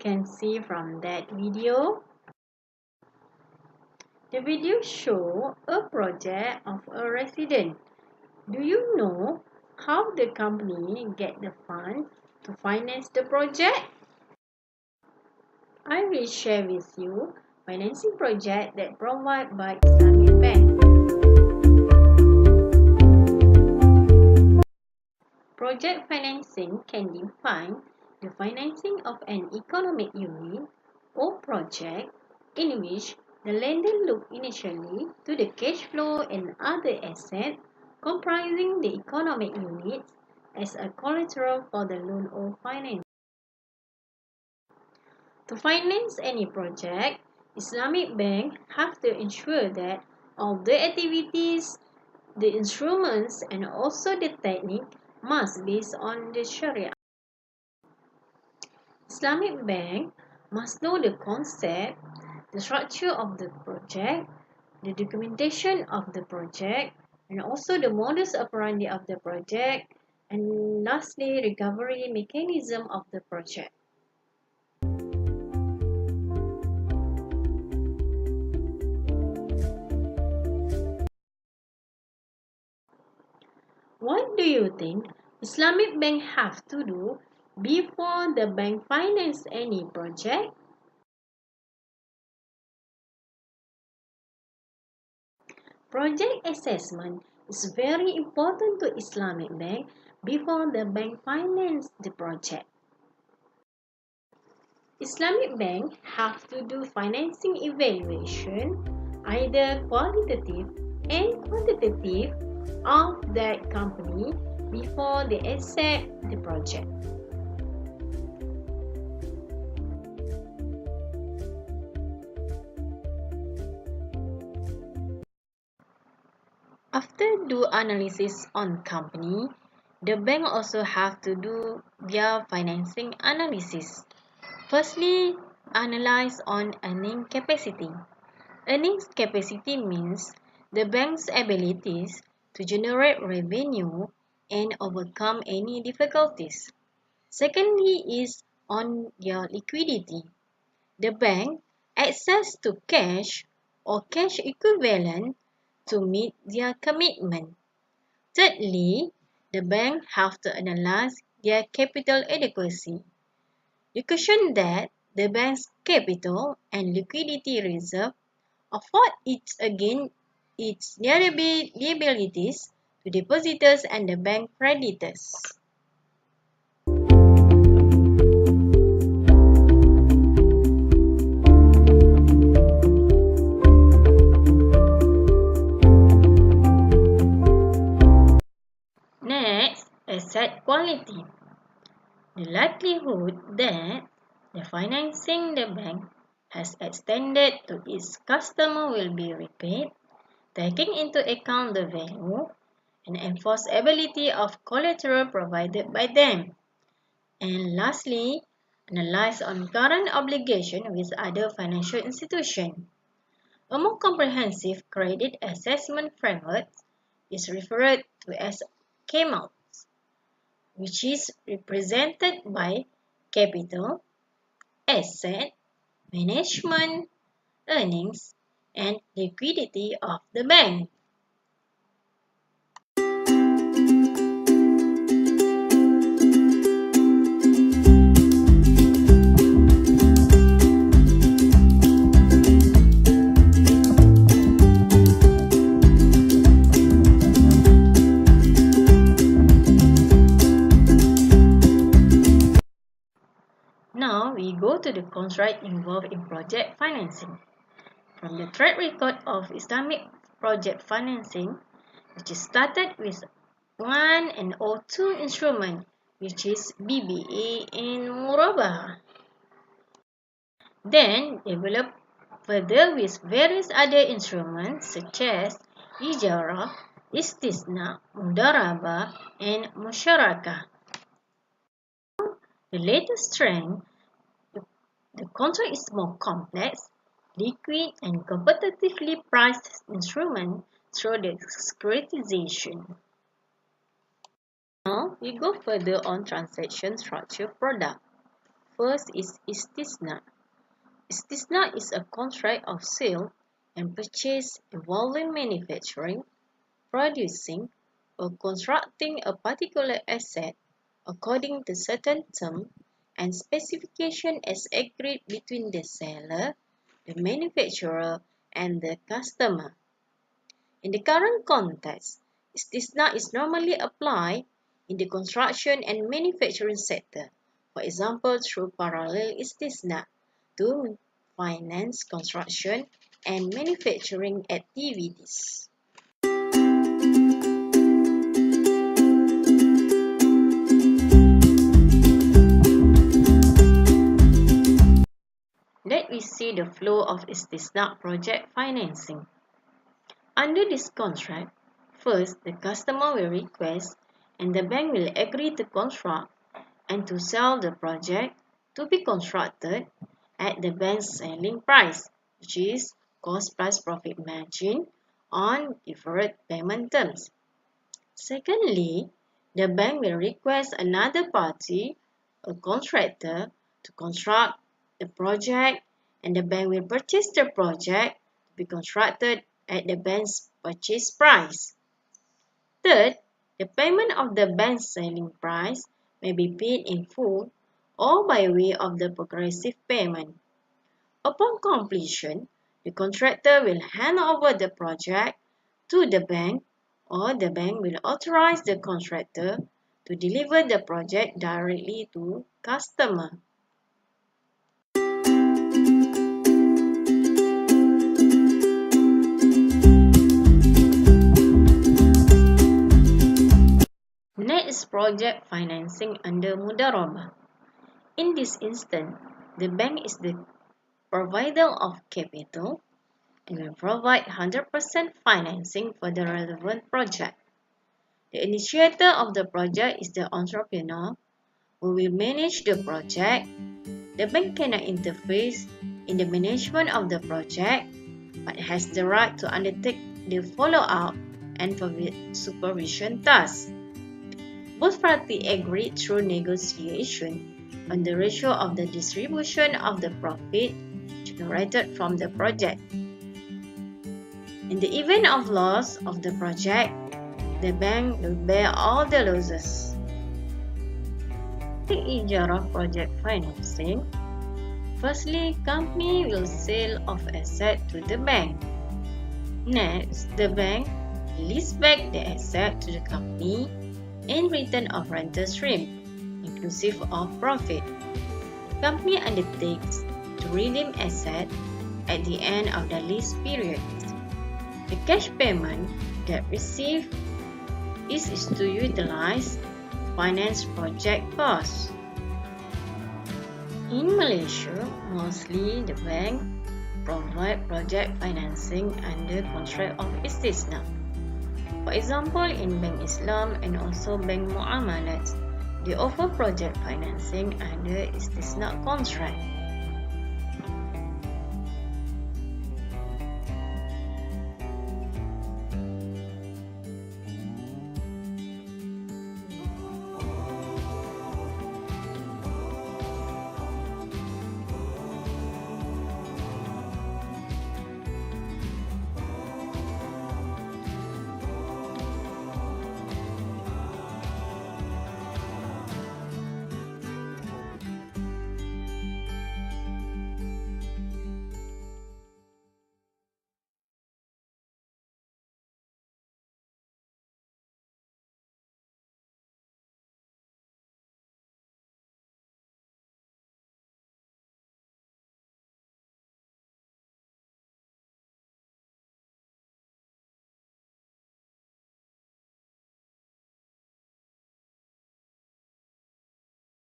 can see from that video? The video shows a project of a resident. Do you know how the company get the funds to finance the project? I will share with you financing project that provided by Islamic Bank. Project financing can define the financing of an economic unit or project in which the lender looks initially to the cash flow and other assets comprising the economic units as a collateral for the loan or finance. To finance any project, Islamic Bank have to ensure that all the activities, the instruments and also the technique must be based on the Sharia. Islamic Bank must know the concept, the structure of the project, the documentation of the project, and also the modus operandi of the project, and lastly, recovery mechanism of the project. What do you think Islamic Bank have to do before the bank finance any project? Project assessment is very important to Islamic Bank before the bank finance the project. Islamic Bank have to do financing evaluation, either qualitative and quantitative, of that company before they accept the project. After do analysis on company, the bank also have to do their financing analysis. Firstly, analyze on earning capacity. Earnings capacity means the bank's abilities to generate revenue and overcome any difficulties. Secondly is on their liquidity. The bank access to cash or cash equivalent to meet their commitment. Thirdly, the bank have to analyze their capital adequacy. The question that the bank's capital and liquidity reserve afford it against its liabilities to depositors and the bank creditors. Next, asset quality. The likelihood that the financing the bank has extended to its customer will be repaid, taking into account the value and enforceability of collateral provided by them. And lastly, analyze on current obligation with other financial institutions. A more comprehensive credit assessment framework is referred to as CAMALS, which is represented by capital, asset, management, earnings, and liquidity of the bank. Now we go to the contract involved in project financing. From the track record of Islamic project financing, which is started with 1 and 2 instrument, which is BBA and Murabaha. Then develop further with various other instruments such as Ijarah, Istisna, Mudarabah, and Musyarakah. The latest trend, the contract is more complex, liquid, and competitively priced instrument through the securitization. Now we go further on transaction structure product. first is istisna. Istisna is a contract of sale and purchase involving manufacturing, producing, or constructing a particular asset according to certain terms and specifications as agreed between the seller, the manufacturer, and the customer. In the current context, istisna is normally applied in the construction and manufacturing sector, for example through parallel istisna, to finance construction and manufacturing activities. Let we see the flow of istisna project financing. Under this contract, first the customer will request and the bank will agree to construct and to sell the project to be constructed at the bank's selling price, which is cost plus profit margin on deferred payment terms. Secondly, the bank will request another party, a contractor, to construct the project, and the bank will purchase the project to be constructed at the bank's purchase price. Third, the payment of the bank's selling price may be paid in full or by way of the progressive payment. Upon completion, the contractor will hand over the project to the bank, or the bank will authorize the contractor to deliver the project directly to customer. Next, project financing under Mudharabah. In this instance, the bank is the provider of capital and will provide 100% financing for the relevant project. The initiator of the project is the entrepreneur who will manage the project. The bank cannot interfere in the management of the project but has the right to undertake the follow-up and supervision tasks. Both parties agreed through negotiation on the ratio of the distribution of the profit generated from the project. In the event of loss of the project, the bank will bear all the losses. Ijarah project financing. Firstly, company will sell of asset to the bank. Next, the bank lease back the asset to the company in return of rental stream, inclusive of profit. The company undertakes to redeem asset at the end of the lease period. The cash payment that received is to utilize finance project costs. In Malaysia, mostly the bank provide project financing under contract of istisna. For example, in Bank Islam and also Bank Muamalat, they offer project financing under istisna contract.